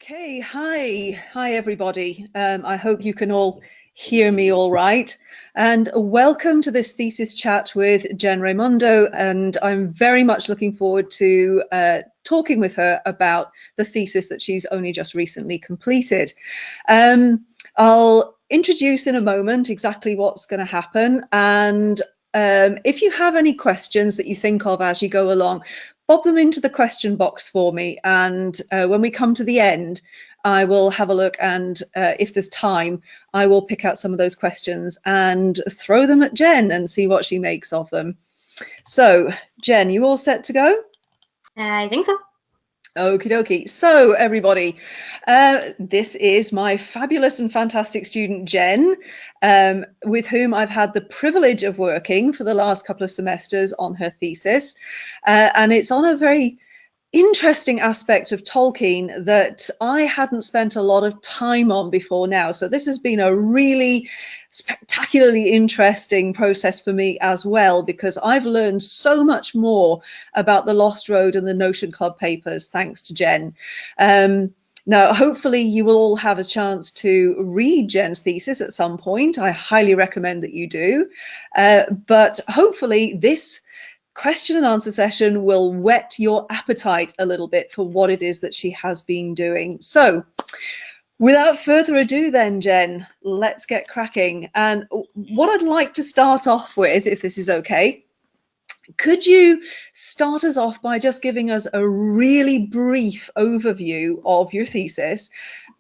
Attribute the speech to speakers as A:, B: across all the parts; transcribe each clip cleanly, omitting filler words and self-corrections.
A: Okay, hi everybody. I hope you can all hear me all right. And welcome to this thesis chat with Jenn Raimundo. And I'm very much looking forward to talking with her about the thesis that she's only just recently completed. I'll introduce in a moment exactly what's going to happen. And if you have any questions that you think of as you go along, pop them into the question box for me, and when we come to the end, I will have a look, and if there's time, I will pick out some of those questions and throw them at Jenn and see what she makes of them. So, Jenn, you all set to go?
B: I think so.
A: Okie dokie. So, everybody, this is my fabulous and fantastic student, Jenn, with whom I've had the privilege of working for the last couple of semesters on her thesis. And it's on a very interesting aspect of Tolkien that I hadn't spent a lot of time on before now. So this has been a really spectacularly interesting process for me as well, because I've learned so much more about the Lost Road and the Notion Club papers thanks to Jenn. Now, hopefully you will all have a chance to read Jenn's thesis at some point. I highly recommend that you do. But hopefully this question and answer session will whet your appetite a little bit for what it is that she has been doing. So without further ado then, Jenn, let's get cracking. And what I'd like to start off with, if this is okay, could you start us off by just giving us a really brief overview of your thesis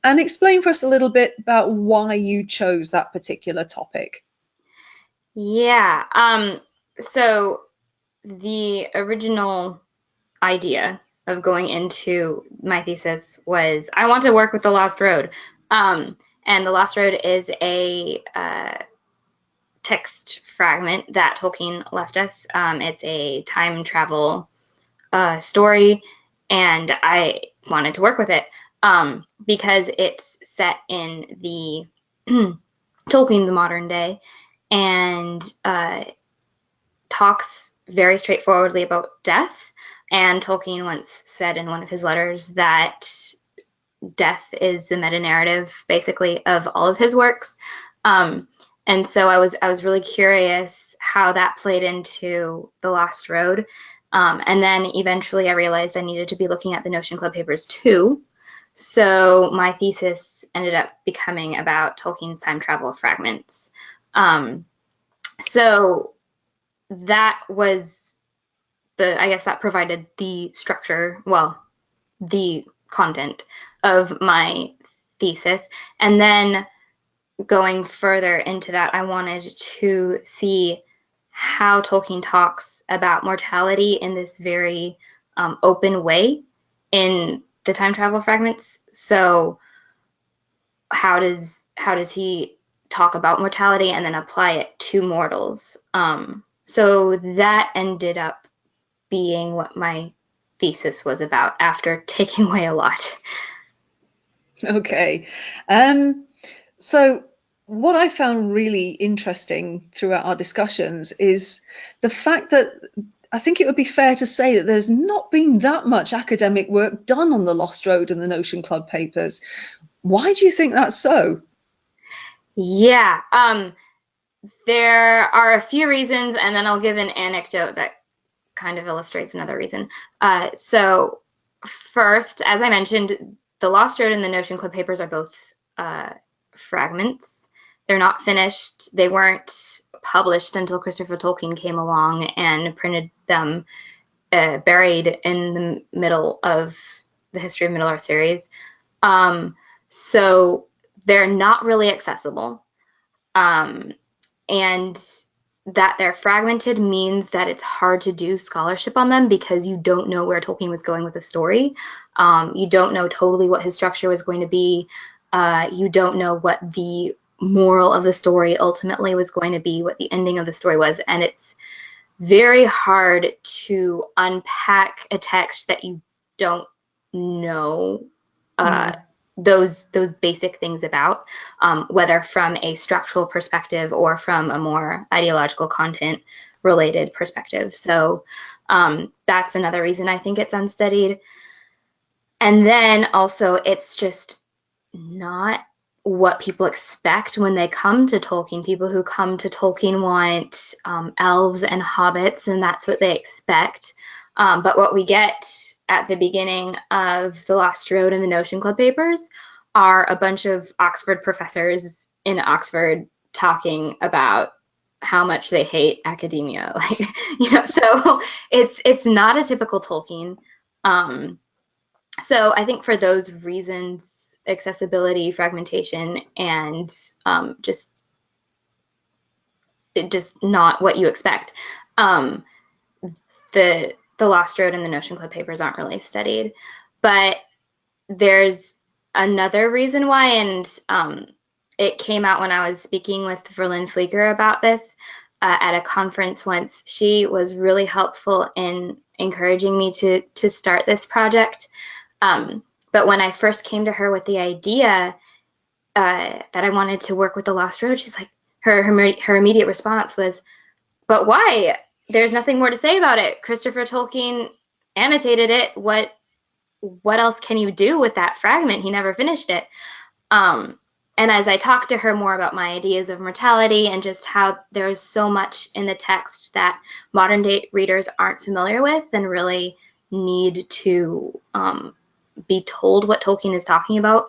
A: and explain for us a little bit about why you chose that particular topic?
B: Yeah. So the original idea of going into my thesis was I want to work with the Lost Road. And the Lost Road is a text fragment that Tolkien left us. It's a time travel story, and I wanted to work with it because it's set in the Tolkien, the modern day, and talks very straightforwardly about death. And Tolkien once said in one of his letters that death is the meta-narrative, basically, of all of his works. And so I was really curious how that played into The Lost Road. And then eventually I realized I needed to be looking at the Notion Club papers too. So my thesis ended up becoming about Tolkien's time travel fragments. So that was I guess that provided the structure, well, the content of my thesis. And then going further into that, I wanted to see how Tolkien talks about mortality in this very open way in the time travel fragments. So how does he talk about mortality and then apply it to mortals? So that ended up being what my thesis was about after taking away a lot.
A: Okay. So what I found really interesting throughout our discussions is the fact that I think it would be fair to say that there's not been that much academic work done on the Lost Road and the Notion Club papers. Why do you think that's so?
B: Yeah, there are a few reasons, and then I'll give an anecdote that kind of illustrates another reason. So first, as I mentioned, the Lost Road and the Notion Club papers are both fragments. They're not finished. They weren't published until Christopher Tolkien came along and printed them buried in the middle of the History of Middle-earth series. So they're not really accessible. And that they're fragmented means that it's hard to do scholarship on them because you don't know where Tolkien was going with the story. You don't know totally what his structure was going to be. You don't know what the moral of the story ultimately was going to be, what the ending of the story was. And it's very hard to unpack a text that you don't know those basic things about, whether from a structural perspective or from a more ideological content related perspective. So that's another reason I think it's unstudied. And then also, it's just not what people expect when they come to Tolkien. People who come to Tolkien want elves and hobbits, and that's what they expect. But what we get at the beginning of The Lost Road and the Notion Club papers are a bunch of Oxford professors in Oxford talking about how much they hate academia. Like, so it's not a typical Tolkien. Um, so I think for those reasons, accessibility, fragmentation, and just not what you expect. Um, the Lost Road and the Notion Club papers aren't really studied, but there's another reason why, and it came out when I was speaking with Verlyn Flieger about this at a conference once. She was really helpful in encouraging me to start this project. But when I first came to her with the idea that I wanted to work with the Lost Road, she's like, her immediate response was, "But why? There's nothing more to say about it. Christopher Tolkien annotated it. What else can you do with that fragment? He never finished it." Um, and as I talked to her more about my ideas of mortality and just how there's so much in the text that modern day readers aren't familiar with and really need to be told what Tolkien is talking about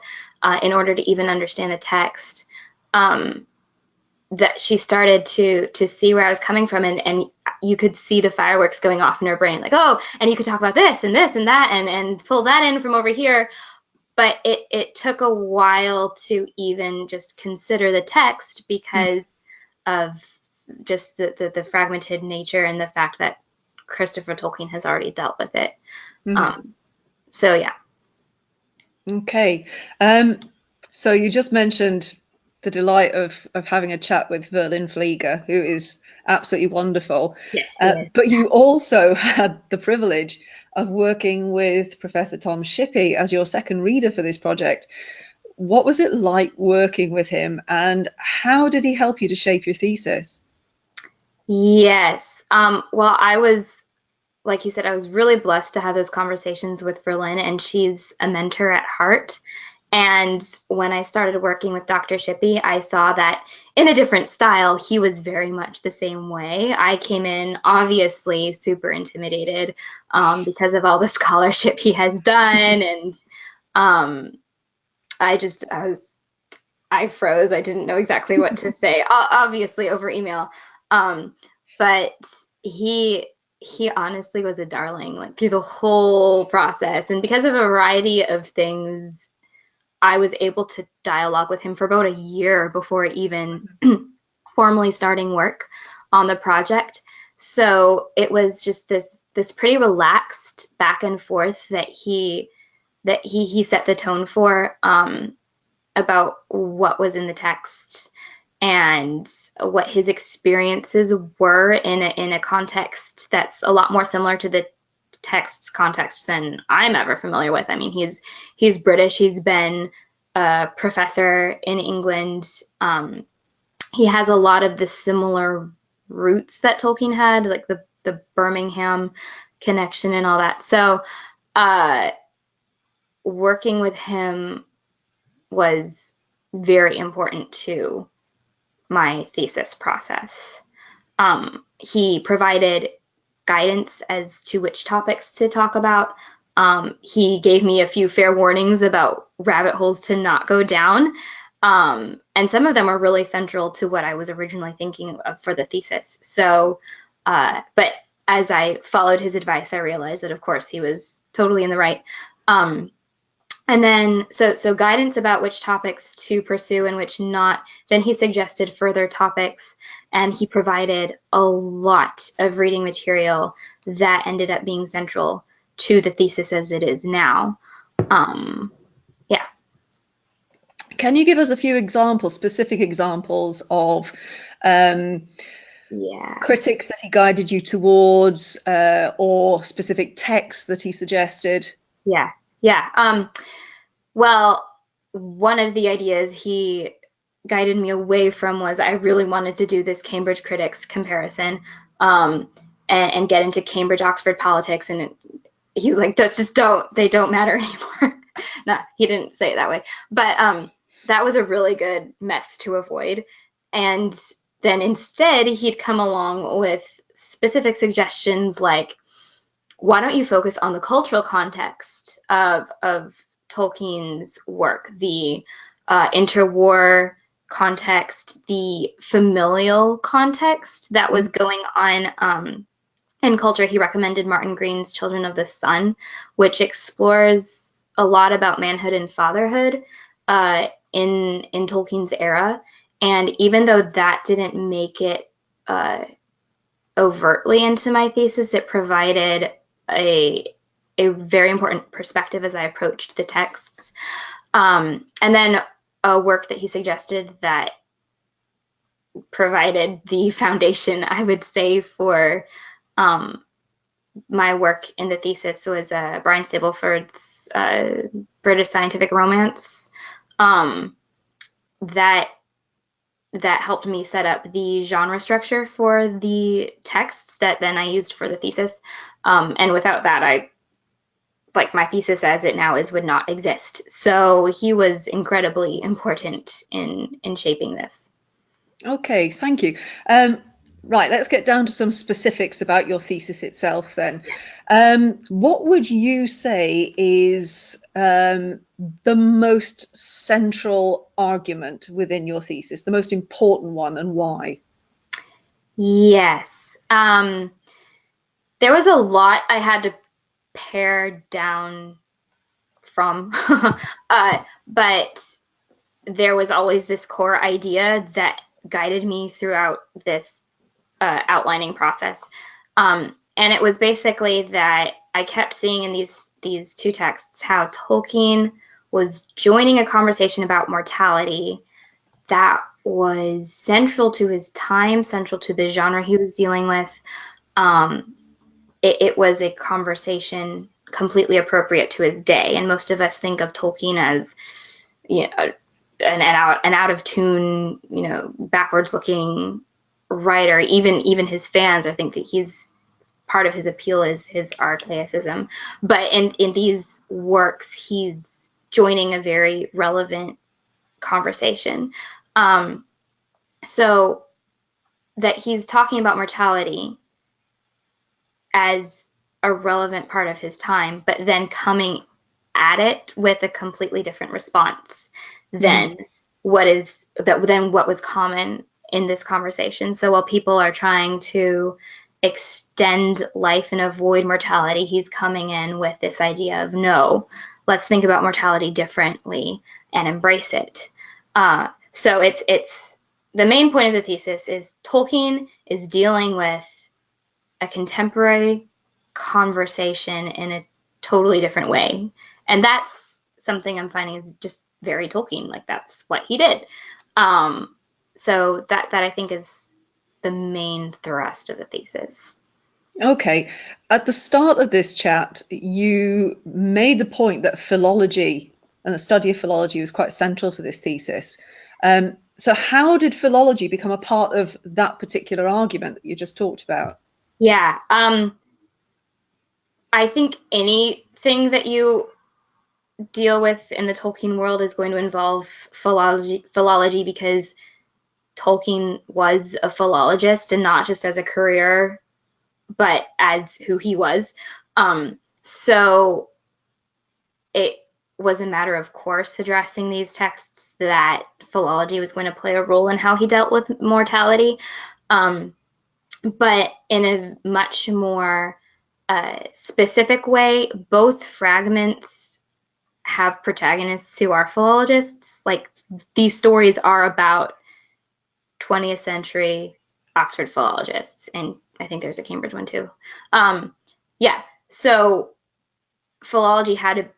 B: in order to even understand the text, that she started to see where I was coming from, and you could see the fireworks going off in her brain, like, oh, and you could talk about this and this and that and pull that in from over here. But it took a while to even just consider the text because of just the fragmented nature and the fact that Christopher Tolkien has already dealt with it. So yeah.
A: Okay. So you just mentioned the delight of having a chat with Verlyn Flieger, who is absolutely wonderful.
B: Yes, she is.
A: But you also had the privilege of working with Professor Tom Shippey as your second reader for this project. What was it like working with him, and how did he help you to shape your thesis?
B: Yes. Well, I was, like you said, I was really blessed to have those conversations with Verlyn, and she's a mentor at heart. And when I started working with Dr. Shippey, I saw that in a different style, he was very much the same way. I came in obviously super intimidated because of all the scholarship he has done. And um, I froze. I didn't know exactly what to say, obviously over email. But he he honestly was a darling, like through the whole process. And because of a variety of things, I was able to dialogue with him for about a year before even formally starting work on the project. So it was just this pretty relaxed back and forth that he set the tone for, about what was in the text and what his experiences were in a context that's a lot more similar to the text context than I'm ever familiar with. I mean, he's British. He's been a professor in England. He has a lot of the similar roots that Tolkien had, like the Birmingham connection and all that. So, uh, working with him was very important to my thesis process. He provided guidance as to which topics to talk about. He gave me a few fair warnings about rabbit holes to not go down. And some of them are really central to what I was originally thinking of for the thesis. So, but as I followed his advice, I realized that, of course, he was totally in the right. And then, so guidance about which topics to pursue and which not. Then he suggested further topics, and he provided a lot of reading material that ended up being central to the thesis as it is now. Yeah.
A: Can you give us a few examples, specific examples of
B: Yeah.
A: critics that he guided you towards, or specific texts that he suggested?
B: Yeah. Yeah. Well, one of the ideas he guided me away from was I really wanted to do this Cambridge critics comparison, and get into Cambridge Oxford politics. And he's like, they don't matter anymore. No, he didn't say it that way, but that was a really good mess to avoid. And then instead, he'd come along with specific suggestions like, why don't you focus on the cultural context of Tolkien's work, the interwar context, the familial context that was going on in culture. He recommended Martin Green's Children of the Sun, which explores a lot about manhood and fatherhood in Tolkien's era. And even though that didn't make it overtly into my thesis, it provided a very important perspective as I approached the texts. And then a work that he suggested that provided the foundation, I would say, for my work in the thesis was Brian Stableford's British scientific romance. That helped me set up the genre structure for the texts that then I used for the thesis. And without that, my thesis as it now is would not exist. So he was incredibly important in shaping this.
A: Okay, thank you. Right, let's get down to some specifics about your thesis itself then. What would you say is the most central argument within your thesis, the most important one, and why?
B: Yes. There was a lot I had to pare down from, but there was always this core idea that guided me throughout this outlining process. And it was basically that I kept seeing in these two texts how Tolkien was joining a conversation about mortality that was central to his time, central to the genre he was dealing with. It was a conversation completely appropriate to his day, and most of us think of Tolkien as an out of tune, backwards looking writer. Even his fans, I think that he's part of his appeal is his archaicism. But in these works, he's joining a very relevant conversation. So that he's talking about mortality as a relevant part of his time, but then coming at it with a completely different response than what was common in this conversation. So while people are trying to extend life and avoid mortality, he's coming in with this idea of, no, let's think about mortality differently and embrace it. So it's the main point of the thesis is Tolkien is dealing with a contemporary conversation in a totally different way. And that's something I'm finding is just very Tolkien. Like, that's what he did. So that I think is the main thrust of the thesis.
A: Okay. At the start of this chat, you made the point that philology and the study of philology was quite central to this thesis. So how did philology become a part of that particular argument that you just talked about?
B: Yeah. I think anything that you deal with in the Tolkien world is going to involve philology because Tolkien was a philologist, and not just as a career, but as who he was. So it was a matter of course addressing these texts that philology was going to play a role in how he dealt with mortality, but in a much more specific way. Both fragments have protagonists who are philologists. Like, these stories are about 20th century Oxford philologists, and I think there's a Cambridge one too. Yeah, so philology had to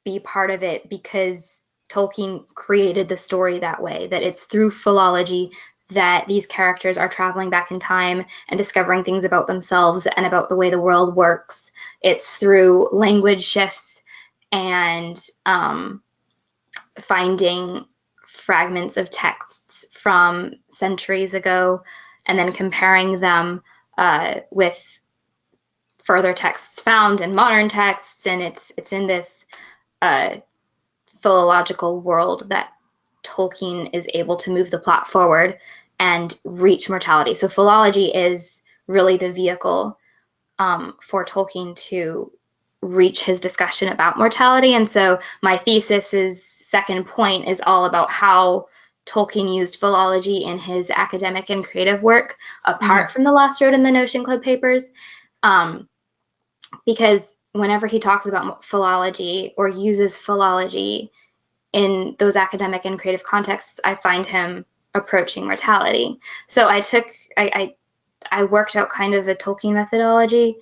B: be part of it because Tolkien created the story that way, that it's through philology that these characters are traveling back in time and discovering things about themselves and about the way the world works. It's through language shifts and finding fragments of texts from centuries ago and then comparing them with further texts found in modern texts, and it's in this philological world that Tolkien is able to move the plot forward and reach mortality. So philology is really the vehicle for Tolkien to reach his discussion about mortality. And so my thesis's second point is all about how Tolkien used philology in his academic and creative work, apart from the Lost Road and the Notion Club papers, because whenever he talks about philology or uses philology in those academic and creative contexts, I find him approaching mortality. So I worked out kind of a Tolkien methodology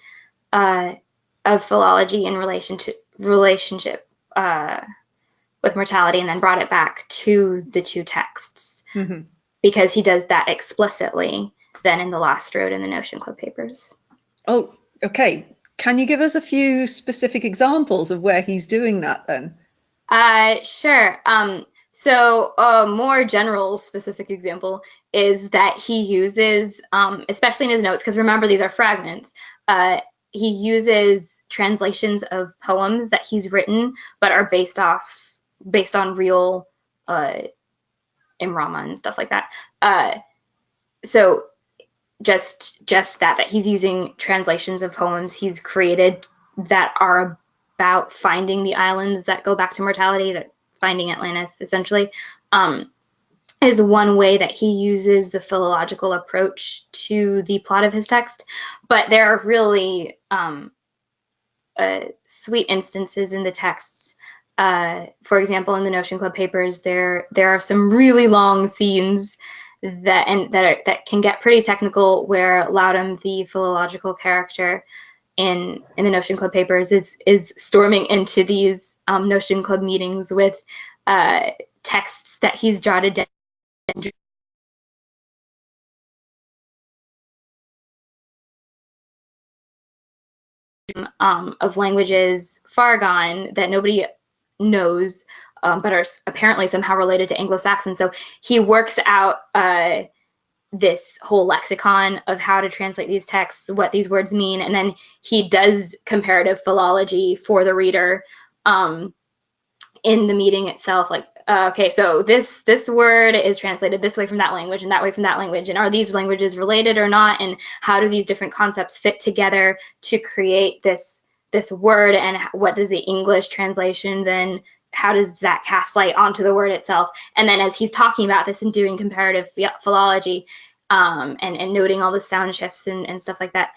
B: of philology in relationship with mortality, and then brought it back to the two texts, because he does that explicitly then in the Lost Road and the Notion Club papers.
A: Oh, okay. Can you give us a few specific examples of where he's doing that then?
B: Sure. So a more general specific example is that he uses, especially in his notes, because remember these are fragments, he uses translations of poems that he's written but are based on real immrama and stuff like that. So just that he's using translations of poems he's created that are about finding the islands that go back to mortality, that finding Atlantis essentially, is one way that he uses the philological approach to the plot of his text. But there are really sweet instances in the texts. For example, in the Notion Club papers, there are some really long scenes that can get pretty technical, where Loudon, the philological character in the Notion Club papers, is storming into these Notion Club meetings with texts that he's jotted down of languages far gone that nobody knows, but are apparently somehow related to Anglo-Saxon. So he works out this whole lexicon of how to translate these texts, what these words mean, and then he does comparative philology for the reader in the meeting itself, like, okay, so this word is translated this way from that language and that way from that language, and are these languages related or not, and how do these different concepts fit together to create this word, and what does the English translation then, how does that cast light onto the word itself? And then as he's talking about this and doing comparative philology, and noting all the sound shifts and stuff like that,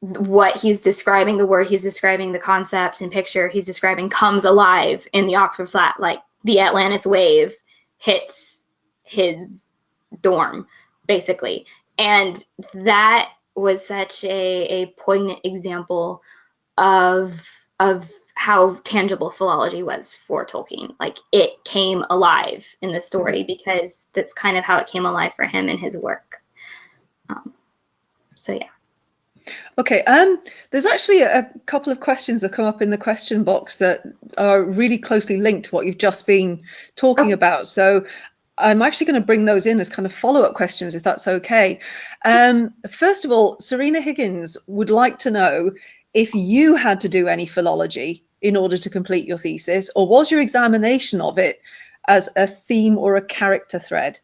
B: what he's describing, the word he's describing, the concept and picture he's describing, comes alive in the Oxford flat, like the Atlantis wave hits his dorm, basically. And that was such a poignant example of how tangible philology was for Tolkien. Like, it came alive in the story, because that's kind of how it came alive for him in his work. So yeah.
A: Okay, there's actually a couple of questions that come up in the question box that are really closely linked to what you've just been talking about. So I'm actually going to bring those in as kind of follow-up questions, if that's okay. First of all, Serena Higgins would like to know if you had to do any philology in order to complete your thesis, or was your examination of it as a theme or a character thread?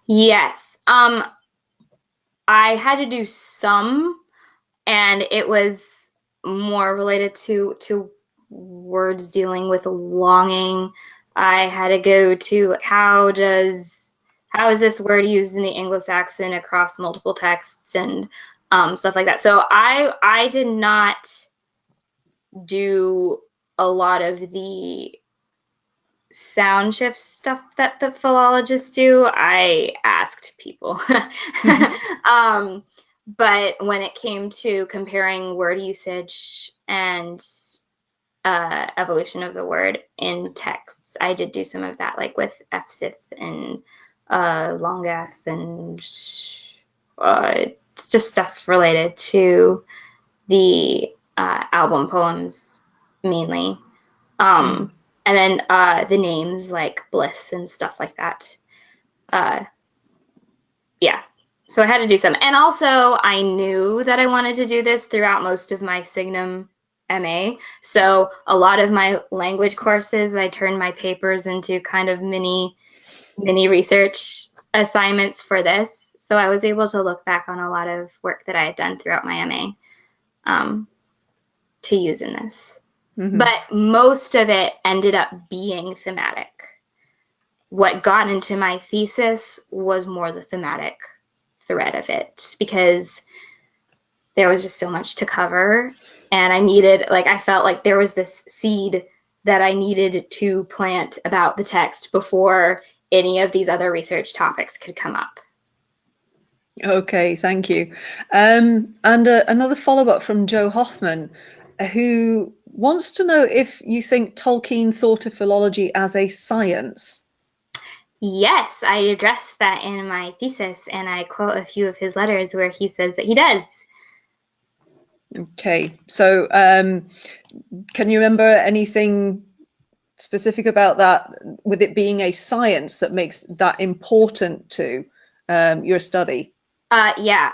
B: Yes, I had to do some, and it was more related to words dealing with longing. I had to go to how is this word used in the Anglo-Saxon across multiple texts, and stuff like that. So I did not do a lot of the sound shift stuff that the philologists do. I asked people. But when it came to comparing word usage and evolution of the word in texts, I did do some of that, like with Efsith and Longath, and just stuff related to the album poems mainly. And then the names like Bliss and stuff like that. Yeah. So I had to do some. And also, I knew that I wanted to do this throughout most of my Signum MA. So a lot of my language courses, I turned my papers into kind of mini research assignments for this. So I was able to look back on a lot of work that I had done throughout my MA to use in this.
A: Mm-hmm.
B: But most of it ended up being thematic. What got into my thesis was more the thematic thread of it, because there was just so much to cover, and I felt like there was this seed that I needed to plant about the text before any of these other research topics could come up.
A: Okay, thank you. And another follow-up from Joe Hoffman, who wants to know if you think Tolkien thought of philology as a science.
B: Yes, I addressed that in my thesis, and I quote a few of his letters where he says that he does.
A: Okay, so can you remember anything specific about that, with it being a science, that makes that important to your study?
B: Yeah.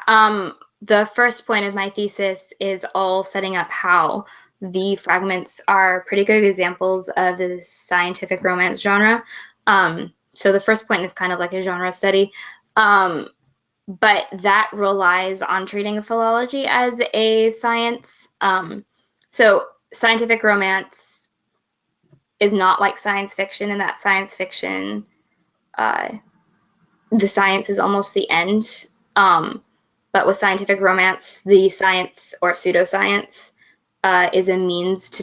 B: The first point of my thesis is all setting up how the fragments are pretty good examples of the scientific romance genre. So the first point is kind of like a genre study. But that relies on treating philology as a science. So scientific romance is not like science fiction, in that science fiction, the science is almost the end. But with scientific romance, the science or pseudoscience is a means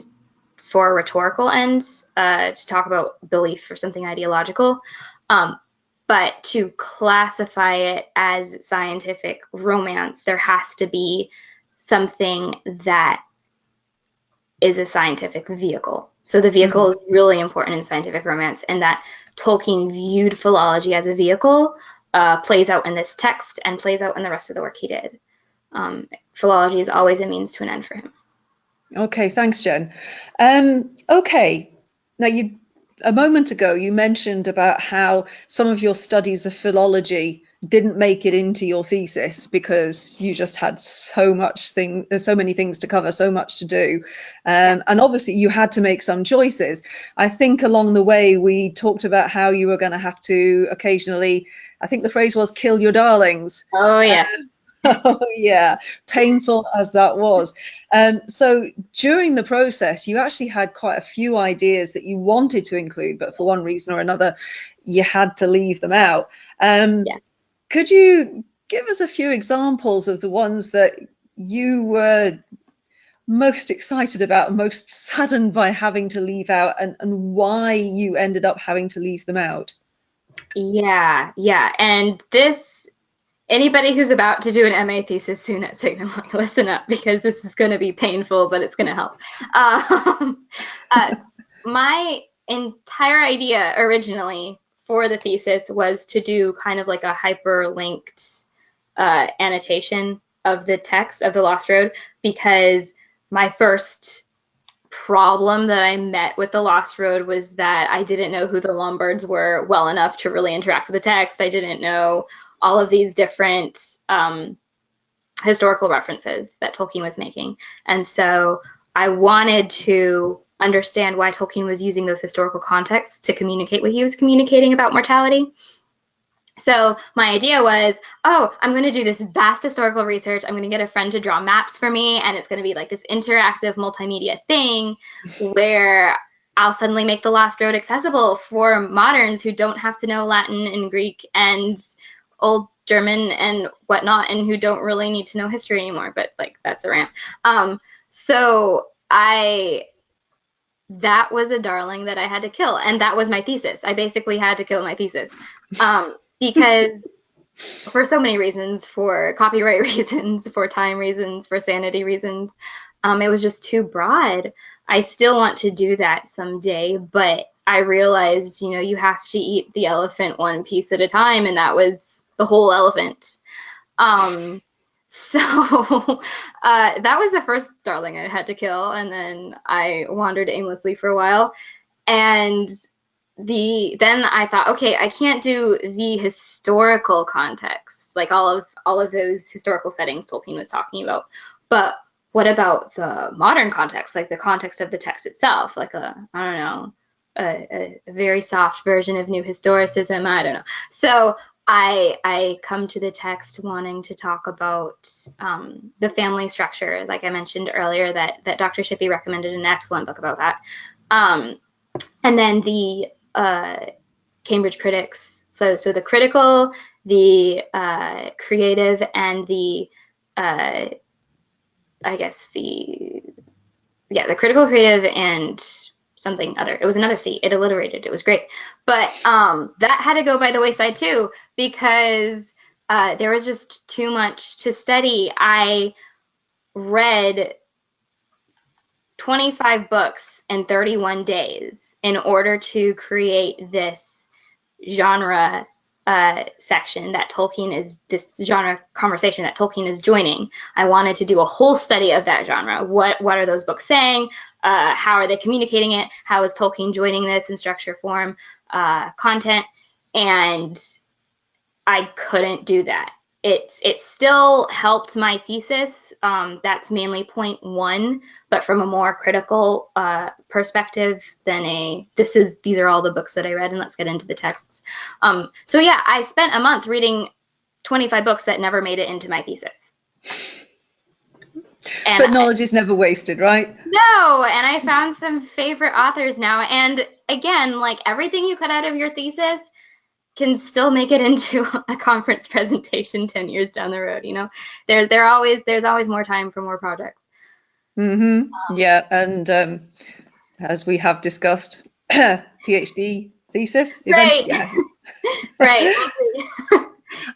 B: for a rhetorical end, to talk about belief or something ideological. But to classify it as scientific romance, there has to be something that is a scientific vehicle. So the vehicle is really important in scientific romance, and that Tolkien viewed philology as a vehicle plays out in this text and plays out in the rest of the work he did. Philology is always a means to an end for him.
A: Okay, thanks, Jen. Okay, now a moment ago you mentioned about how some of your studies of philology didn't make it into your thesis because you just had so many things to cover, so much to do, and obviously you had to make some choices. I think along the way we talked about how you were going to have to occasionally, I think the phrase was, kill your darlings.
B: Oh yeah.
A: Oh yeah, painful as that was. So during the process, you actually had quite a few ideas that you wanted to include, but for one reason or another, you had to leave them out. Could you give us a few examples of the ones that you were most excited about, most saddened by having to leave out, and why you ended up having to leave them out?
B: Yeah. And anybody who's about to do an MA thesis soon at Signum, like, listen up, because this is going to be painful, but it's going to help. My entire idea originally for the thesis was to do kind of like a hyperlinked annotation of the text of The Lost Road, because my first problem that I met with The Lost Road was that I didn't know who the Lombards were well enough to really interact with the text. I didn't know all of these different historical references that Tolkien was making. And so I wanted to understand why Tolkien was using those historical contexts to communicate what he was communicating about mortality. So my idea was, I'm going to do this vast historical research. I'm going to get a friend to draw maps for me, and it's going to be like this interactive multimedia thing where I'll suddenly make the Lost Road accessible for moderns who don't have to know Latin and Greek and Old German and whatnot, and who don't really need to know history anymore. But like, that's a rant. That was a darling that I had to kill, and that was my thesis. I basically had to kill my thesis. Because for so many reasons, for copyright reasons, for time reasons, for sanity reasons, it was just too broad. I still want to do that someday, but I realized, you have to eat the elephant one piece at a time, and that was the whole elephant. So that was the first darling I had to kill, and then I wandered aimlessly for a while. And then I thought, okay, I can't do the historical context context, like all of those historical settings Tolkien was talking about. But what about the modern context, like the context of the text itself, like I don't know, a very soft version of New Historicism? I don't know. So I come to the text wanting to talk about the family structure, like I mentioned earlier, that Dr. Shippey recommended an excellent book about that. And then the Cambridge critics, so the critical, the creative, and the I guess the critical, creative, and something other. It was another C. It alliterated. It was great. But that had to go by the wayside too, because there was just too much to study. I read 25 books in 31 days in order to create this genre section that Tolkien is, this genre conversation that Tolkien is joining. I wanted to do a whole study of that genre. What are those books saying? How are they communicating it? How is Tolkien joining this in structure, form, content? And I couldn't do that. It still helped my thesis. That's mainly point one, but from a more critical perspective than these are all the books that I read, and let's get into the texts. So yeah, I spent a month reading 25 books that never made it into my thesis.
A: And but knowledge is never wasted, right?
B: No, and I found some favorite authors now. And again, like everything you cut out of your thesis can still make it into a conference presentation 10 years down the road. You know, there's always more time for more projects.
A: Yeah, and as we have discussed, PhD thesis
B: Right.
A: Yes.
B: Right.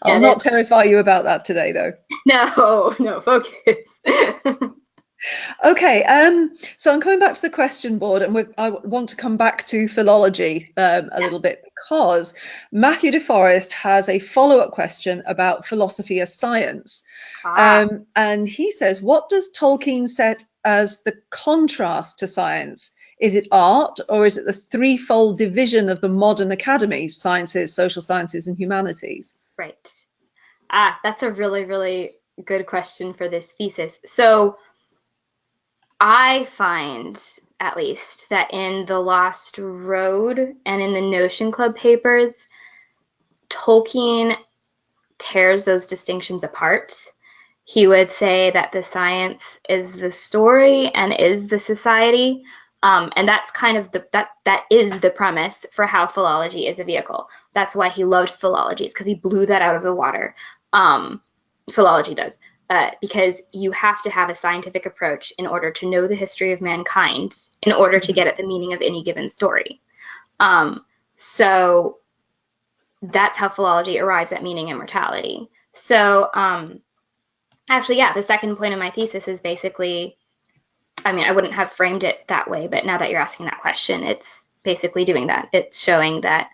A: I'll not terrify you about that today, though.
B: No, focus.
A: Okay, so I'm coming back to the question board, and I want to come back to philology a little bit, because Matthew DeForest has a follow-up question about philosophy as science. And he says, what does Tolkien set as the contrast to science? Is it art, or is it the threefold division of the modern academy: sciences, social sciences, and humanities?
B: Right. That's a really, really good question for this thesis. So I find, at least, that in The Lost Road and in the Notion Club papers, Tolkien tears those distinctions apart. He would say that the science is the story and is the society. And that's kind of that is the premise for how philology is a vehicle. That's why he loved philology, because he blew that out of the water. Philology does. Because you have to have a scientific approach in order to know the history of mankind, in order to get at the meaning of any given story. So that's how philology arrives at meaning and mortality. So actually, yeah, the second point of my thesis is basically, I mean, I wouldn't have framed it that way, but now that you're asking that question, it's basically doing that. It's showing that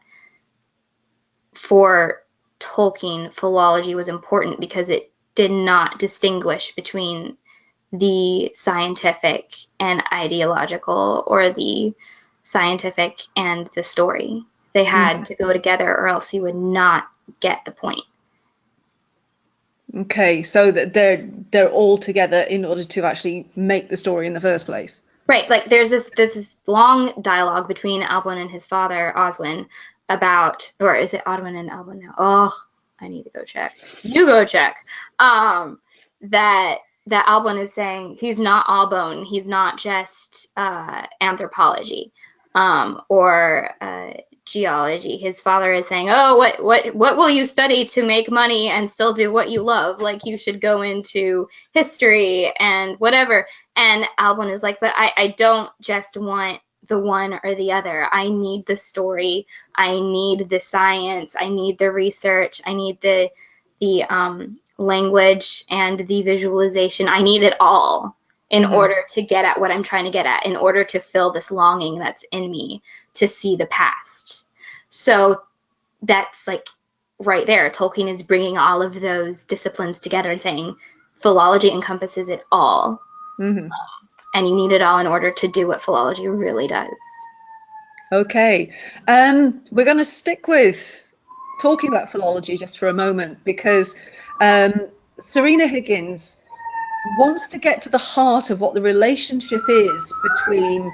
B: for Tolkien, philology was important because it did not distinguish between the scientific and ideological, or the scientific and the story. They had to go together, or else you would not get the point.
A: Okay, so that they're all together in order to actually make the story in the first place.
B: Right, like there's this long dialogue between Alwyn and his father, Oswin, about, or is it Odwin and Alwyn now? Oh, I need to go check. You go check. That Alwyn is saying he's not all bone. He's not just anthropology or geology. His father is saying, oh, what will you study to make money and still do what you love? Like, you should go into history and whatever. And Alwyn is like, but I don't just want the one or the other. I need the story. I need the science. I need the research. I need the language and the visualization. I need it all in order to get at what I'm trying to get at, in order to fill this longing that's in me to see the past. So that's like right there. Tolkien is bringing all of those disciplines together and saying philology encompasses it all. And you need it all in order to do what philology really does.
A: Okay, we're going to stick with talking about philology just for a moment, because Serena Higgins wants to get to the heart of what the relationship is between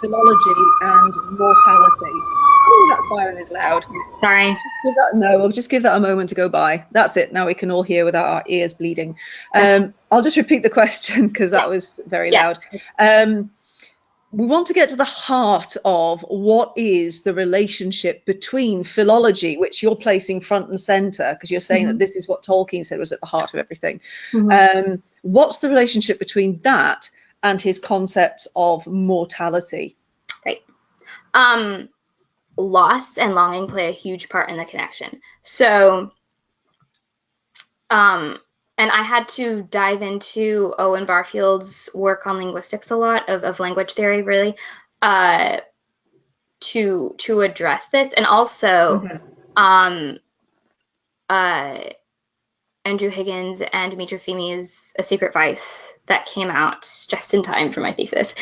A: philology and mortality. Oh, that siren is loud.
B: Sorry.
A: We'll just give that a moment to go by. That's it. Now we can all hear without our ears bleeding. I'll just repeat the question because that was very loud. We want to get to the heart of what is the relationship between philology, which you're placing front and center because you're saying that this is what Tolkien said was at the heart of everything. What's the relationship between that and his concepts of mortality?
B: Right. Loss and longing play a huge part in the connection. So, and I had to dive into Owen Barfield's work on linguistics a lot, of language theory, really, to address this. And also, Andrew Higgins and Dimitra Fimi's A Secret Vice that came out just in time for my thesis,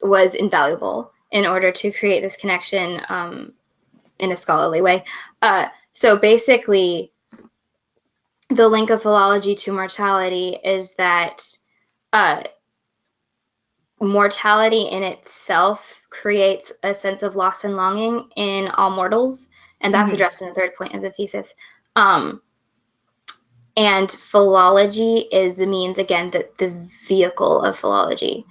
B: was invaluable in order to create this connection in a scholarly way. So basically, the link of philology to mortality is that mortality in itself creates a sense of loss and longing in all mortals, and that's addressed in the third point of the thesis. And philology is a means, again, that the vehicle of philology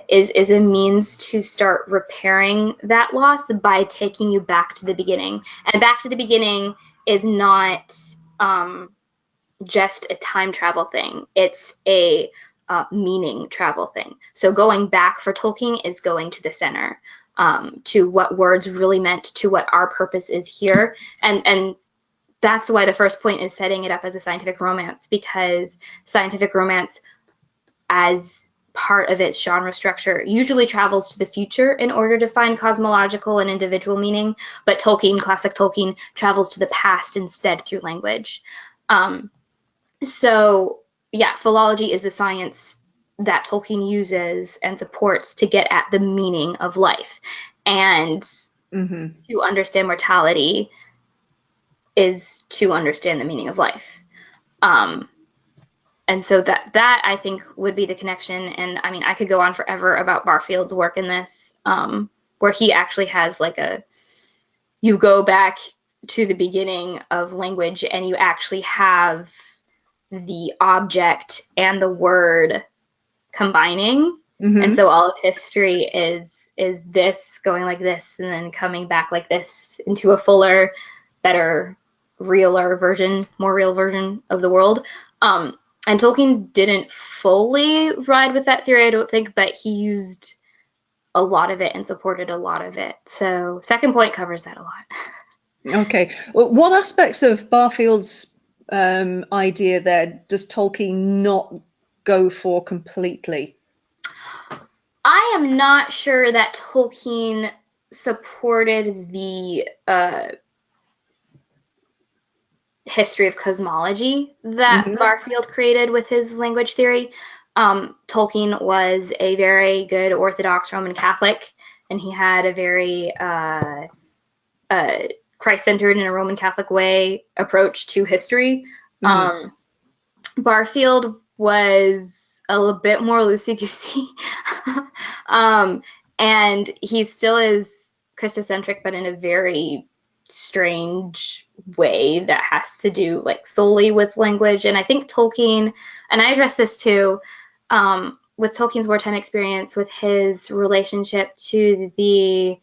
B: is a means to start repairing that loss by taking you back to the beginning. And back to the beginning is not just a time travel thing. It's a meaning travel thing. So going back for Tolkien is going to the center, to what words really meant, to what our purpose is here. And that's why the first point is setting it up as a scientific romance, because scientific romance, as part of its genre structure, usually travels to the future in order to find cosmological and individual meaning, but Tolkien, classic Tolkien, travels to the past instead through language. So yeah, philology is the science that Tolkien uses and supports to get at the meaning of life. And to understand mortality is to understand the meaning of life. And so that I think would be the connection. And I mean, I could go on forever about Barfield's work in this, where he actually has like you go back to the beginning of language and you actually have the object and the word combining. And so all of history is this going like this and then coming back like this into a fuller, better, realer version, more real version of the world. And Tolkien didn't fully ride with that theory, I don't think, but he used a lot of it and supported a lot of it. So second point covers that a lot.
A: Okay. Well, what aspects of Barfield's idea there does Tolkien not go for completely?
B: I am not sure that Tolkien supported the history of cosmology that Barfield created with his language theory. Tolkien was a very good Orthodox Roman Catholic, and he had a very Christ-centered in a Roman Catholic way approach to history. Barfield was a little bit more loosey-goosey. And he still is Christocentric, but in a very strange way that has to do like solely with language. And I think Tolkien, and I address this too, with Tolkien's wartime experience, with his relationship to the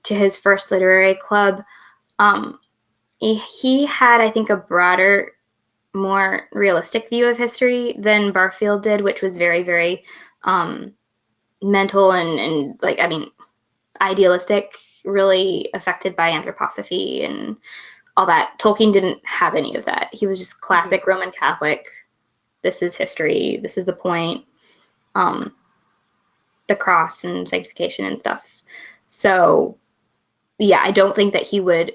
B: to his first literary club, he had, I think, a broader, more realistic view of history than Barfield did, which was very, very mental and like, I mean, idealistic, really affected by anthroposophy and all that. Tolkien didn't have any of that. He was just classic Roman Catholic. This is history. This is the point. The cross and sanctification and stuff. So yeah, I don't think that he would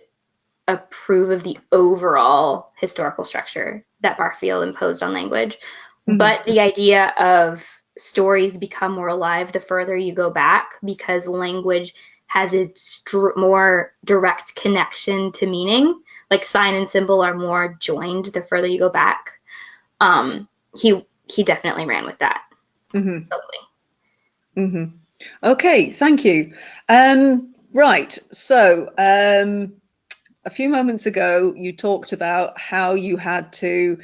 B: approve of the overall historical structure that Barfield imposed on language. But the idea of stories become more alive the further you go back, because language has a more direct connection to meaning. Like sign and symbol are more joined the further you go back. He definitely ran with that.
A: Mm-hmm.
B: Totally.
A: Mm-hmm. Okay, thank you. Right, so a few moments ago, you talked about how you had to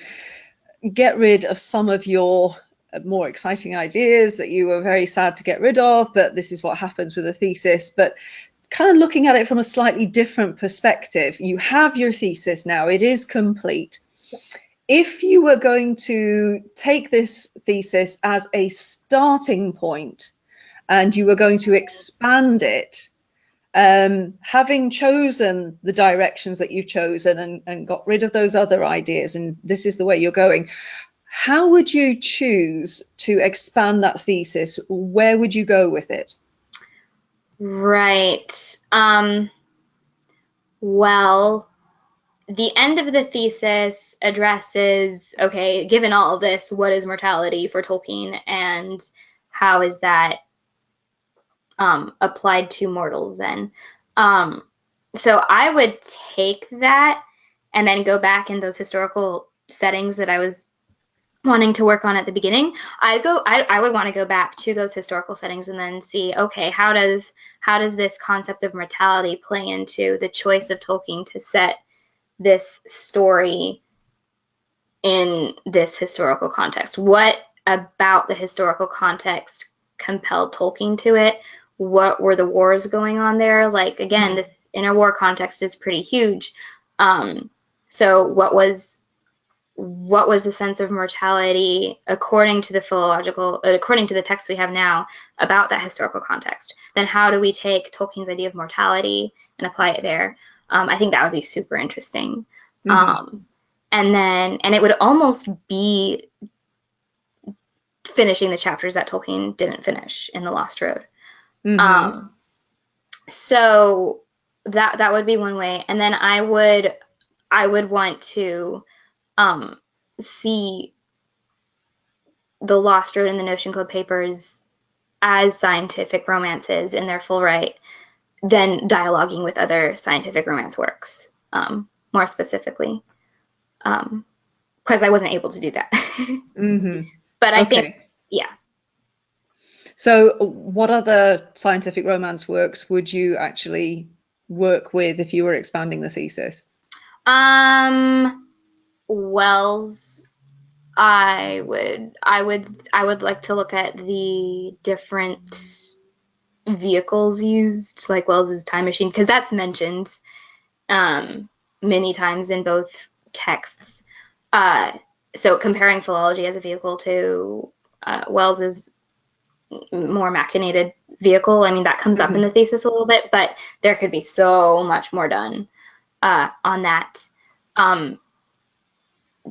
A: get rid of some of your more exciting ideas that you were very sad to get rid of, but this is what happens with a thesis. But kind of looking at it from a slightly different perspective, you have your thesis now, it is complete. If you were going to take this thesis as a starting point and you were going to expand it, having chosen the directions that you've chosen and got rid of those other ideas, and this is the way you're going, how would you choose to expand that thesis? Where would you go with it?
B: Right. Well, the end of the thesis addresses, okay, given all of this, what is mortality for Tolkien and how is that applied to mortals then? So I would take that and then go back in those historical settings that I was wanting to work on at the beginning. I would want to go back to those historical settings and then see, okay, how does this concept of mortality play into the choice of Tolkien to set this story in this historical context? What about the historical context compelled Tolkien to it? What were the wars going on there? Like, again, this interwar context is pretty huge. So what was the sense of mortality according to the text we have now about that historical context? Then how do we take Tolkien's idea of mortality and apply it there? I think that would be super interesting. And it would almost be finishing the chapters that Tolkien didn't finish in The Lost Road. So that would be one way. And then I would want to see The Lost Road and the Notion Club papers as scientific romances in their full right, then dialoguing with other scientific romance works, more specifically, because I wasn't able to do that. But I think, yeah.
A: So what other scientific romance works would you actually work with if you were expanding the thesis?
B: Wells, I would like to look at the different vehicles used, like Wells's time machine, because that's mentioned many times in both texts. So comparing philology as a vehicle to Wells's more machinated vehicle, I mean, that comes up in the thesis a little bit, but there could be so much more done on that.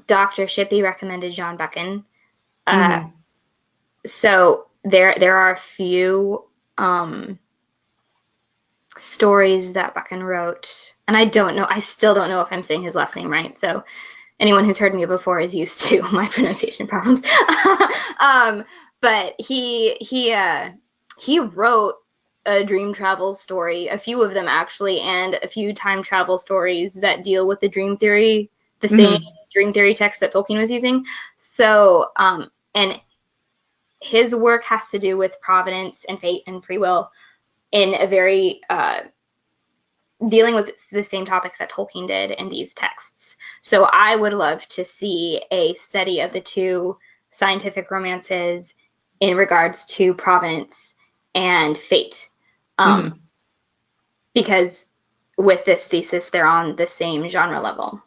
B: Dr. Shippey recommended John Buchan. So there are a few stories that Buchan wrote, and I still don't know if I'm saying his last name right, so anyone who's heard me before is used to my pronunciation problems. But he wrote a dream travel story, a few of them actually, and a few time travel stories that deal with the dream theory, the same dream theory text that Tolkien was using. So, and his work has to do with providence and fate and free will in a very dealing with the same topics that Tolkien did in these texts. So I would love to see a study of the two scientific romances in regards to providence and fate. Because with this thesis, they're on the same genre level.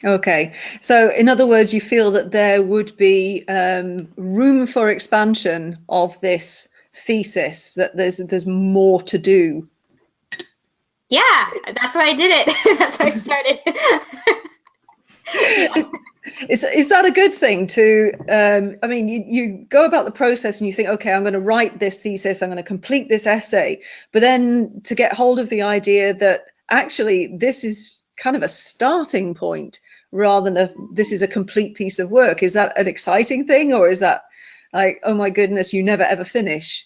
A: Okay, so in other words, you feel that there would be room for expansion of this thesis, that there's more to do.
B: Yeah, that's why I did it. That's why I started.
A: Yeah. Is that a good thing to, I mean, you go about the process and you think, okay, I'm going to write this thesis, I'm going to complete this essay, but then to get hold of the idea that actually this is kind of a starting point rather than this is a complete piece of work. Is that an exciting thing, or is that like, oh my goodness, you never ever finish?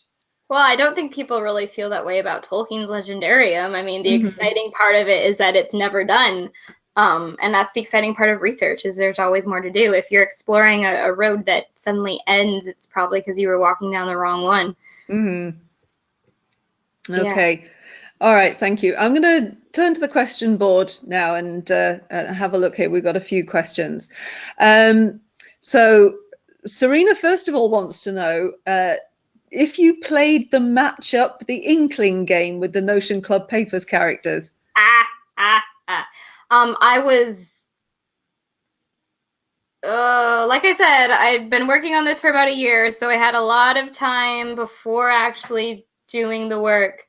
B: Well, I don't think people really feel that way about Tolkien's Legendarium. I mean, the
A: Hmm.
B: exciting part of it is that it's never done. And that's the exciting part of research is there's always more to do. If you're exploring a road that suddenly ends, it's probably because you were walking down the wrong one.
A: Hmm.
B: Yeah.
A: Okay. All right, thank you. I'm going to turn to the question board now and have a look here. We've got a few questions. So Serena, first of all, wants to know if you played the matchup, the Inkling game with the Notion Club Papers characters.
B: Ah, ah, ah. I was, like I said, I'd been working on this for about a year, so I had a lot of time before actually doing the work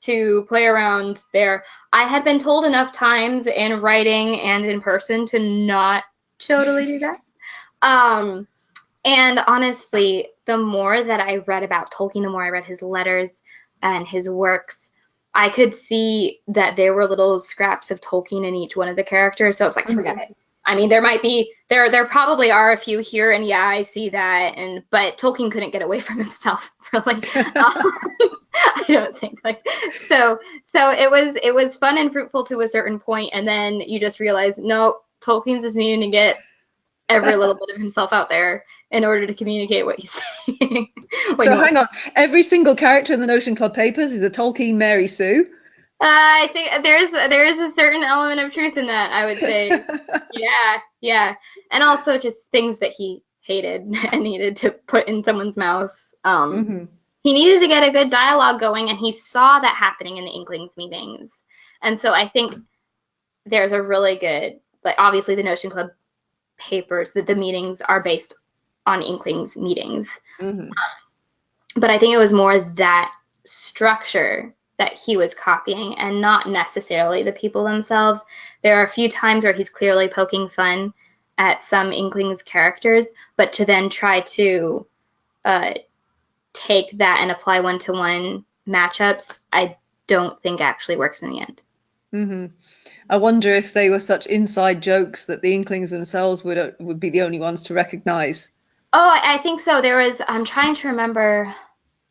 B: to play around there. I had been told enough times in writing and in person to not totally do that. Um, and honestly, the more that I read about Tolkien, the more I read his letters and his works, I could see that there were little scraps of Tolkien in each one of the characters. So it's like, forget it. I mean, there probably are a few here, and yeah, I see that, but Tolkien couldn't get away from himself, really. I don't think so it was fun and fruitful to a certain point, and then you just realize, no, Tolkien's just needing to get every little bit of himself out there in order to communicate what he's saying.
A: So hang on, every single character in the Notion Club Papers is a Tolkien Mary Sue.
B: I think there is a certain element of truth in that, I would say. Yeah, yeah. And also just things that he hated and needed to put in someone's mouth.
A: Hmm.
B: He needed to get a good dialogue going, and he saw that happening in the Inklings meetings. And so I think there's a really good, like, obviously the Notion Club papers, that the meetings are based on Inklings meetings.
A: Hmm.
B: But I think it was more that structure that he was copying and not necessarily the people themselves. There are a few times where he's clearly poking fun at some Inklings characters, but to then try to uh, take that and apply one-to-one matchups, I don't think actually works in the end.
A: Hmm. I wonder if they were such inside jokes that the Inklings themselves would be the only ones to recognize.
B: Oh, I think so. I'm trying to remember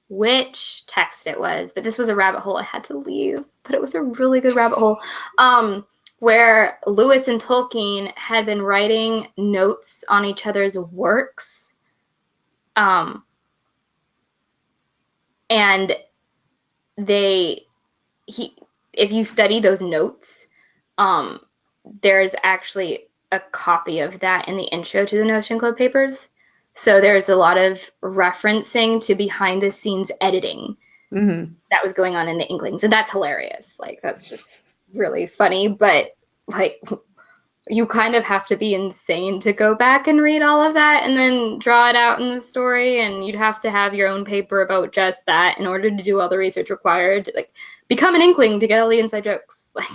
B: which text it was, but this was a rabbit hole I had to leave, but it was a really good rabbit hole. Where Lewis and Tolkien had been writing notes on each other's works. And they he if you study those notes, um, there's actually a copy of that in the intro to the Notion Club papers. So there's a lot of referencing to behind the scenes editing
A: Hmm.
B: that was going on in the Inklings, and that's hilarious. Like, that's just really funny, but like, you kind of have to be insane to go back and read all of that and then draw it out in the story, and you'd have to have your own paper about just that in order to do all the research required to, like, become an Inkling to get all the inside jokes. Like,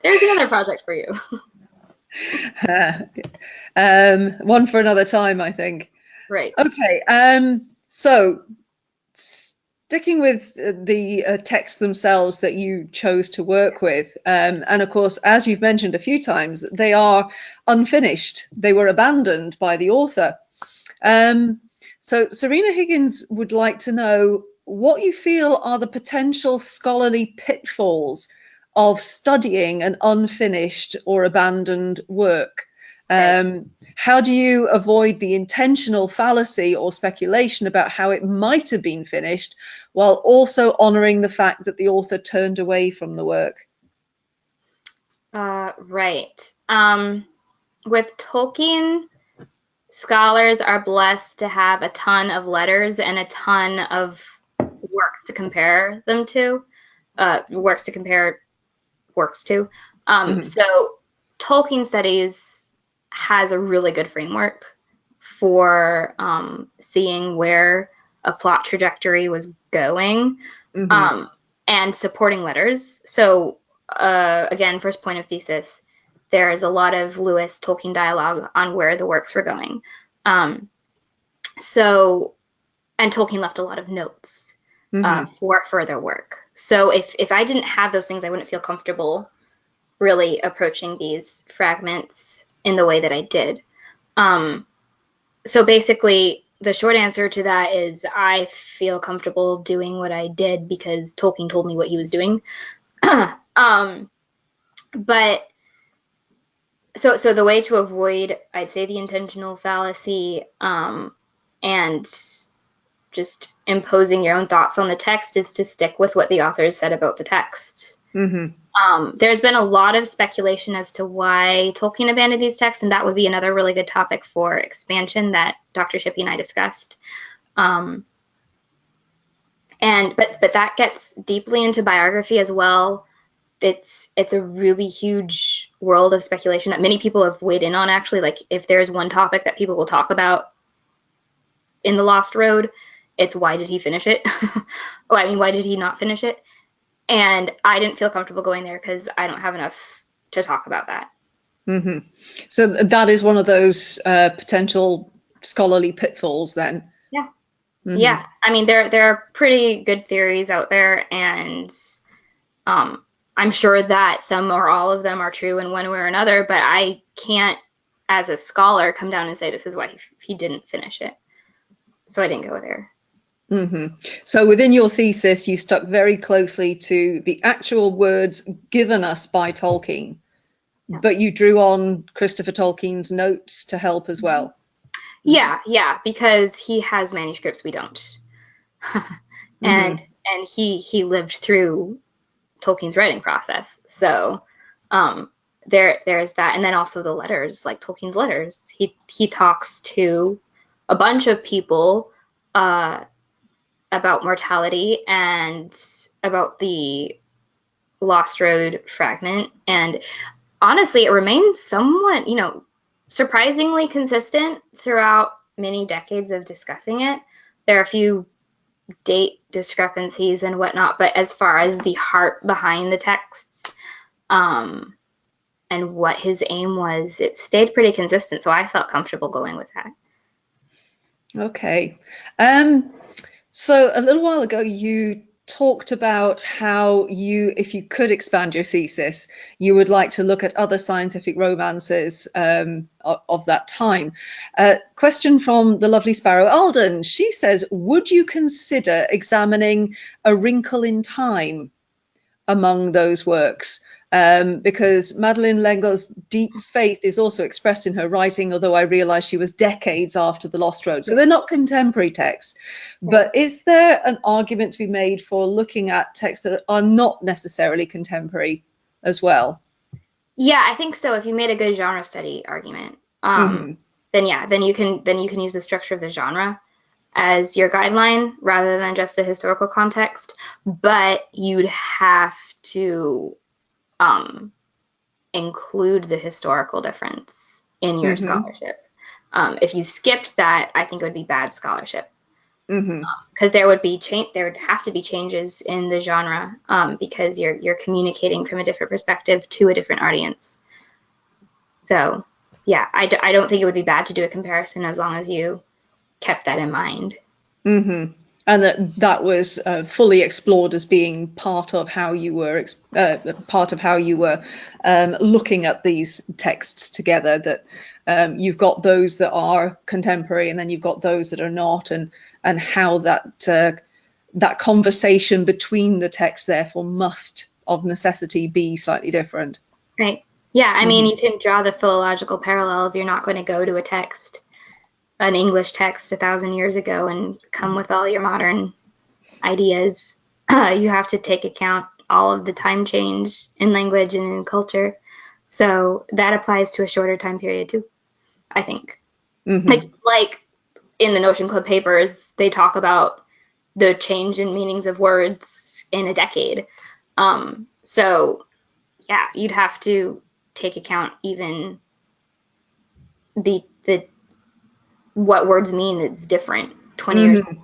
B: there's another project for you.
A: One for another time, I think.
B: Right.
A: Okay, so sticking with the texts themselves that you chose to work with, and of course, as you've mentioned a few times, they are unfinished. They were abandoned by the author. So Serena Higgins would like to know what you feel are the potential scholarly pitfalls of studying an unfinished or abandoned work. How do you avoid the intentional fallacy or speculation about how it might have been finished while also honoring the fact that the author turned away from the work?
B: Right. With Tolkien, scholars are blessed to have a ton of letters and a ton of works to compare them to, works to compare works to.
A: Mm-hmm.
B: So Tolkien Studies has a really good framework for seeing where a plot trajectory was going,
A: Mm-hmm.
B: um, and supporting letters. So again, first point of thesis, there's a lot of Lewis-Tolkien dialogue on where the works were going. Um, so, and Tolkien left a lot of notes
A: Mm-hmm.
B: for further work. So if I didn't have those things, I wouldn't feel comfortable really approaching these fragments in the way that I did. So basically, the short answer to that is I feel comfortable doing what I did because Tolkien told me what he was doing. But so the way to avoid, I'd say, the intentional fallacy and just imposing your own thoughts on the text is to stick with what the authors said about the text. There's been a lot of speculation as to why Tolkien abandoned these texts, and that would be another really good topic for expansion that Dr. Shippey and I discussed. But that gets deeply into biography as well. It's a really huge world of speculation that many people have weighed in on, actually. Like, if there's one topic that people will talk about in The Lost Road, it's why did he finish it? Well, I mean, why did he not finish it? And I didn't feel comfortable going there because I don't have enough to talk about that.
A: So that is one of those potential scholarly pitfalls then.
B: Yeah. Yeah. I mean, there are pretty good theories out there, and I'm sure that some or all of them are true in one way or another, but I can't, as a scholar, come down and say this is why he didn't finish it. So I didn't go there.
A: So within your thesis, you stuck very closely to the actual words given us by Tolkien, but you drew on Christopher Tolkien's notes to help as well.
B: Yeah, because he has manuscripts we don't. And he lived through Tolkien's writing process. So there's that. And then also the letters, like Tolkien's letters. He talks to a bunch of people about mortality and about the Lost Road fragment. And honestly, it remains somewhat, surprisingly consistent throughout many decades of discussing it. There are a few date discrepancies and whatnot, but as far as the heart behind the texts and what his aim was, it stayed pretty consistent. So I felt comfortable going with that.
A: Okay. So a little while ago, you talked about how if you could expand your thesis, you would like to look at other scientific romances of that time. Question from the lovely Sparrow Alden. She says, would you consider examining A Wrinkle in Time among those works? Because Madeleine L'Engle's deep faith is also expressed in her writing, although I realize she was decades after The Lost Road. So they're not contemporary texts. But is there an argument to be made for looking at texts that are not necessarily contemporary as well?
B: Yeah, I think so. If you made a good genre study argument, then you can use the structure of the genre as your guideline rather than just the historical context. But you'd have to include the historical difference in your scholarship. If you skipped that, I think it would be bad scholarship. Because there would have to be changes in the genre because you're communicating from a different perspective to a different audience. So yeah, I don't think it would be bad to do a comparison as long as you kept that in mind.
A: And that was fully explored as being part of how you were looking at these texts together. That you've got those that are contemporary, and then you've got those that are not, and how that conversation between the texts therefore must, of necessity, be slightly different.
B: Right. Yeah. I mean, you can draw the philological parallel if you're not going to go to a text, an English text 1,000 years ago, and come with all your modern ideas. You have to take account all of the time change in language and in culture. So that applies to a shorter time period too, I think. Like in the Notion Club papers, they talk about the change in meanings of words in a decade. So yeah, you'd have to take account even the what words mean that's different 20 years later.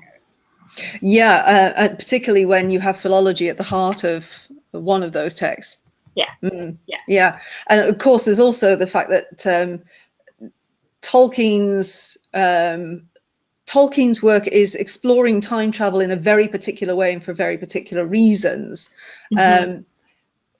A: Yeah, particularly when you have philology at the heart of one of those texts.
B: Yeah.
A: Yeah. And of course, there's also the fact that Tolkien's work is exploring time travel in a very particular way and for very particular reasons.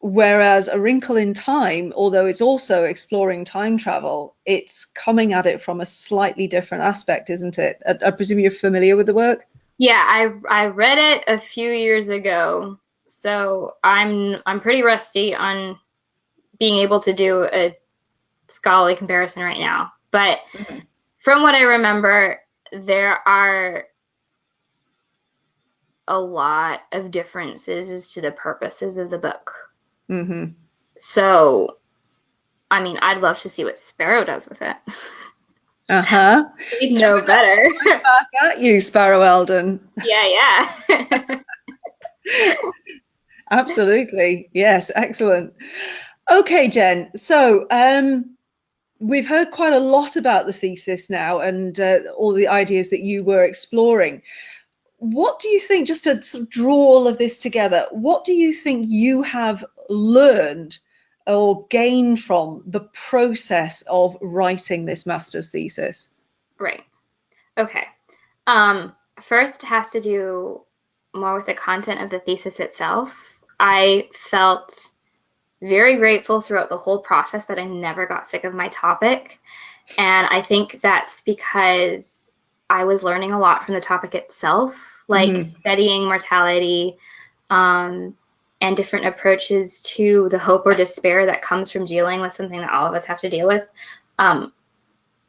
A: Whereas A Wrinkle in Time, although it's also exploring time travel, it's coming at it from a slightly different aspect, isn't it? I presume you're familiar with the work?
B: Yeah, I read it a few years ago, so I'm pretty rusty on being able to do a scholarly comparison right now. But from what I remember, there are a lot of differences as to the purposes of the book.
A: Mm-hmm.
B: So, I mean, I'd love to see what Sparrow does with it.
A: Uh-huh.
B: He'd know better.
A: Back at you, Sparrow Eldon.
B: Yeah, yeah.
A: Absolutely. Yes, excellent. Okay, Jen. So we've heard quite a lot about the thesis now and all the ideas that you were exploring. What do you think, just to sort of draw all of this together, what do you think you have learned or gained from the process of writing this master's thesis?
B: Right. Okay. First it has to do more with the content of the thesis itself. I felt very grateful throughout the whole process that I never got sick of my topic. And I think that's because I was learning a lot from the topic itself, like studying mortality, and different approaches to the hope or despair that comes from dealing with something that all of us have to deal with,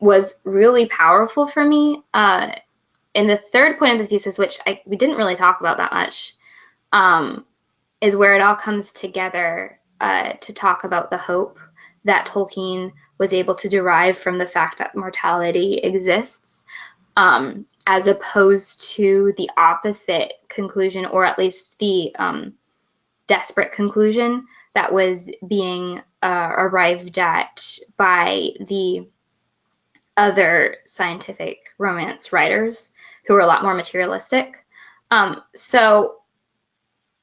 B: was really powerful for me. In the third point of the thesis, which we didn't really talk about that much, is where it all comes together to talk about the hope that Tolkien was able to derive from the fact that mortality exists, as opposed to the opposite conclusion, or at least the desperate conclusion that was being arrived at by the other scientific romance writers who were a lot more materialistic. So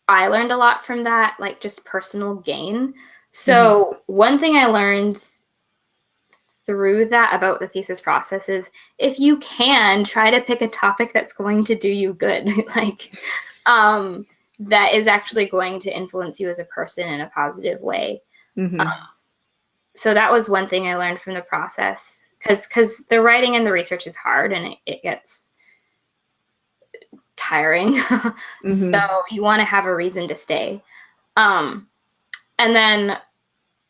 B: I learned a lot from that, like just personal gain. So one thing I learned through that about the thesis process is, if you can, try to pick a topic that's going to do you good, like that is actually going to influence you as a person in a positive way. So that was one thing I learned from the process, because the writing and the research is hard, and it gets tiring. So you want to have a reason to stay. And then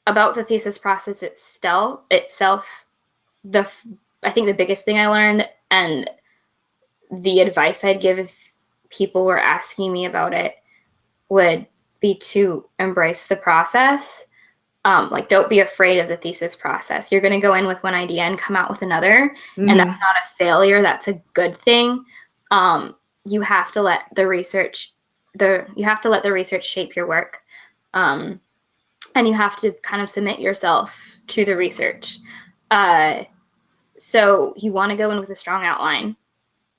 B: about the thesis process itself, I think the biggest thing I learned, and the advice I'd give if people were asking me about it, would be to embrace the process. Like, don't be afraid of the thesis process. You're going to go in with one idea and come out with another, and that's not a failure. That's a good thing. You have to let the research shape your work, and you have to kind of submit yourself to the research. So you want to go in with a strong outline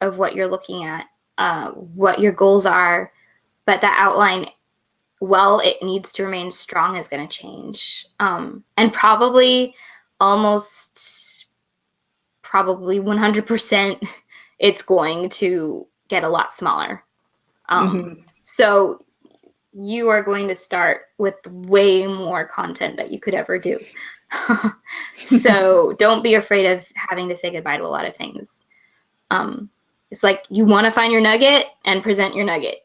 B: of what you're looking at, what your goals are, but that outline, well, it needs to remain strong, is going to change. And probably 100%, it's going to get a lot smaller. So you are going to start with way more content that you could ever do. So don't be afraid of having to say goodbye to a lot of things. It's like, you want to find your nugget and present your nugget.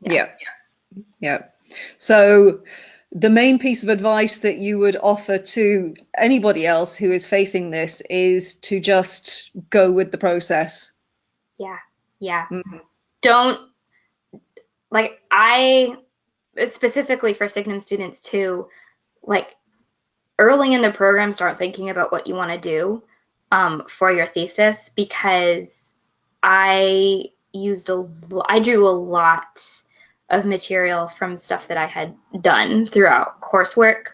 A: Yeah. So the main piece of advice that you would offer to anybody else who is facing this is to just go with the process.
B: Yeah. Don't, like, specifically for Signum students too, like, early in the program, start thinking about what you want to do for your thesis, because I drew a lot of material from stuff that I had done throughout coursework,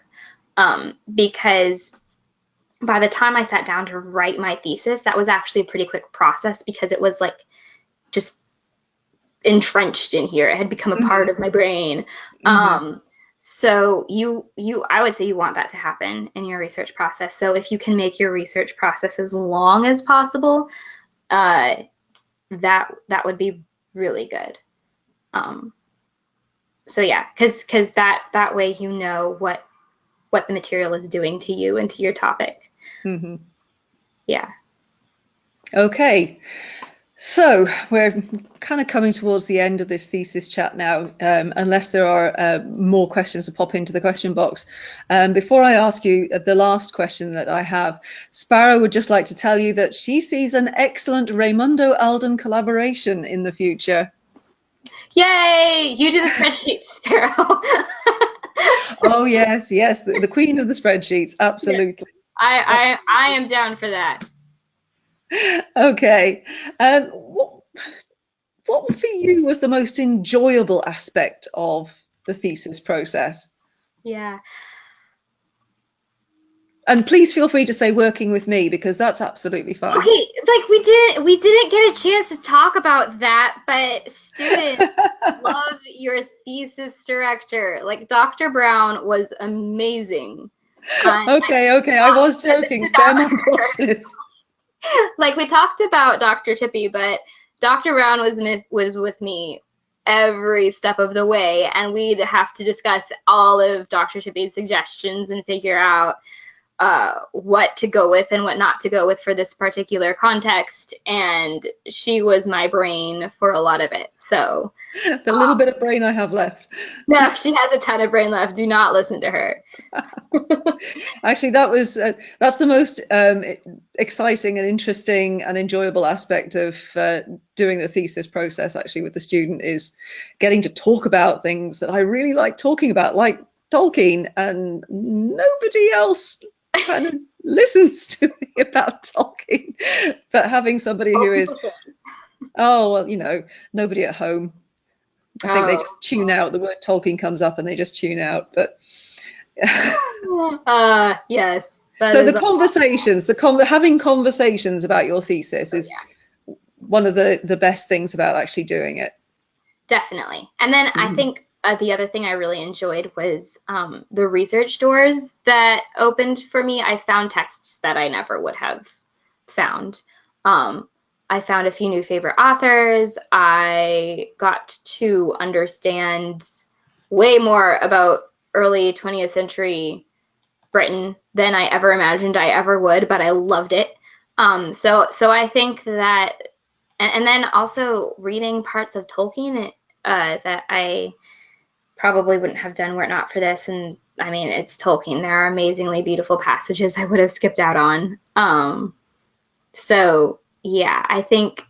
B: because by the time I sat down to write my thesis, that was actually a pretty quick process, because it was like just entrenched in here. It had become a part of my brain. So I would say you want that to happen in your research process. So if you can make your research process as long as possible, that would be really good. so yeah, because that way you know what the material is doing to you and to your topic.
A: Mm-hmm.
B: Yeah.
A: Okay. So we're kind of coming towards the end of this thesis chat now, unless there are more questions to pop into the question box. Before I ask you the last question that I have, Sparrow would just like to tell you that she sees an excellent Raimundo-Alden collaboration in the future.
B: Yay! You do the spreadsheet, Sparrow.
A: Oh, yes, yes, the queen of the spreadsheets, absolutely.
B: I am down for that.
A: Okay. What for you was the most enjoyable aspect of the thesis process?
B: Yeah.
A: And please feel free to say working with me, because that's absolutely fine.
B: Okay, like we didn't get a chance to talk about that, but students love your thesis director. Like Dr. Brown was amazing.
A: Okay, I was joking. Spare my brushes.
B: Like we talked about Dr. Shippey, but Dr. Brown was with me every step of the way, and we'd have to discuss all of Dr. Shippey's suggestions and figure out what to go with and what not to go with for this particular context. And she was my brain for a lot of it. So
A: The little bit of brain I have left.
B: no, she has a ton of brain left. Do not listen to her.
A: Actually, that's the most exciting and interesting and enjoyable aspect of doing the thesis process, actually, with the student, is getting to talk about things that I really like talking about, like Tolkien, and nobody else kind of listens to me about Tolkien, but having somebody who is, oh, well, nobody at home. I think they just tune out. The word Tolkien comes up and they just tune out. But
B: yes.
A: So the conversations, having conversations about your thesis is one of the best things about actually doing it.
B: Definitely. And then I think the other thing I really enjoyed was the research doors that opened for me. I found texts that I never would have found. I found a few new favorite authors. I got to understand way more about early 20th century Britain than I ever imagined I ever would, but I loved it. So I think that, and then also reading parts of Tolkien that I probably wouldn't have done were it not for this. And I mean, it's Tolkien. There are amazingly beautiful passages I would have skipped out on. So yeah, I think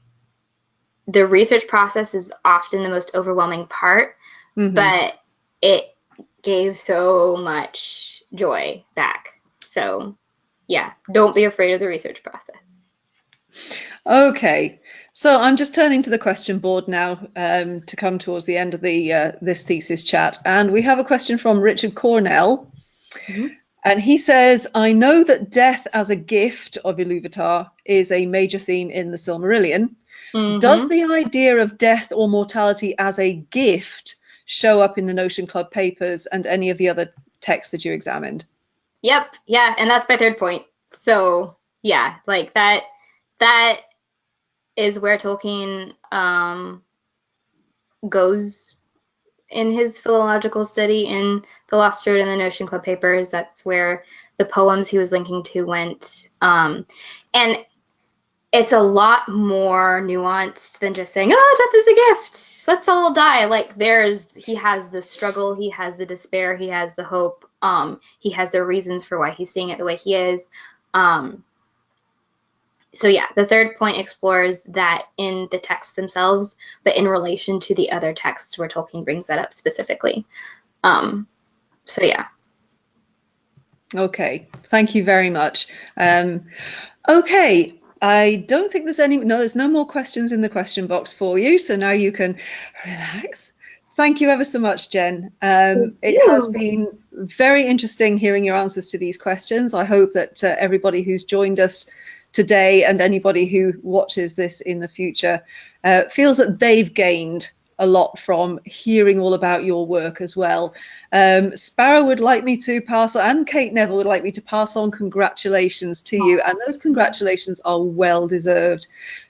B: the research process is often the most overwhelming part, but it gave so much joy back. So yeah, don't be afraid of the research process.
A: Okay, so I'm just turning to the question board now to come towards the end of this thesis chat, and we have a question from Richard Cornell, and he says, "I know that death as a gift of Iluvatar is a major theme in the Silmarillion. Does the idea of death or mortality as a gift show up in the Notion Club papers and any of the other texts that you examined?"
B: Yep, yeah, and that's my third point. So yeah, like that is where Tolkien goes in his philological study in the Lost Road and the Notion Club papers. That's where the poems he was linking to went. And it's a lot more nuanced than just saying, "Oh, death is a gift. Let's all die." Like he has the struggle, he has the despair, he has the hope. He has the reasons for why he's seeing it the way he is. So yeah, the third point explores that in the texts themselves, but in relation to the other texts where Tolkien brings that up specifically. So yeah.
A: Okay, thank you very much. Okay, I don't think there's no more questions in the question box for you, so now you can relax. Thank you ever so much, Jen. It has been very interesting hearing your answers to these questions. I hope that everybody who's joined us today and anybody who watches this in the future feels that they've gained a lot from hearing all about your work as well. Sparrow would like me to pass on, and Kate Neville would like me to pass on congratulations to you, and those congratulations are well deserved,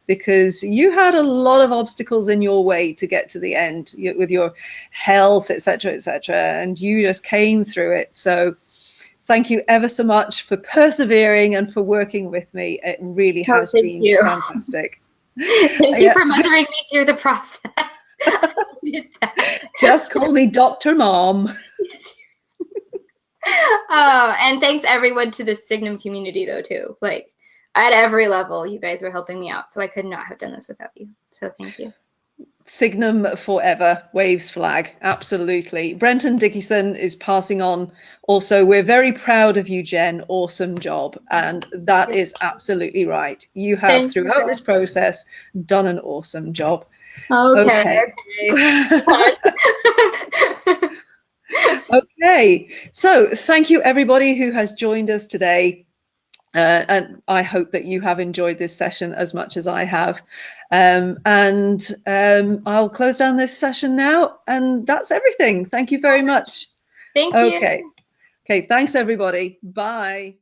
A: because you had a lot of obstacles in your way to get to the end with your health, etc., and you just came through it. So thank you ever so much for persevering and for working with me. It really has been fantastic.
B: Thank you for mentoring me through the process.
A: Just call me Dr. Mom.
B: Oh, and thanks everyone to the Signum community though too. Like at every level, you guys were helping me out, so I could not have done this without you. So thank you.
A: Signum forever, waves flag, absolutely. Brenton Dickinson is passing on also. We're very proud of you, Jen. Awesome job. And that is absolutely right. You have, throughout this process, done an awesome job.
B: Okay.
A: Okay, so thank you everybody who has joined us today. And I hope that you have enjoyed this session as much as I have. I'll close down this session now, and that's everything. Thank you very much.
B: Thank you.
A: Okay, thanks everybody. Bye.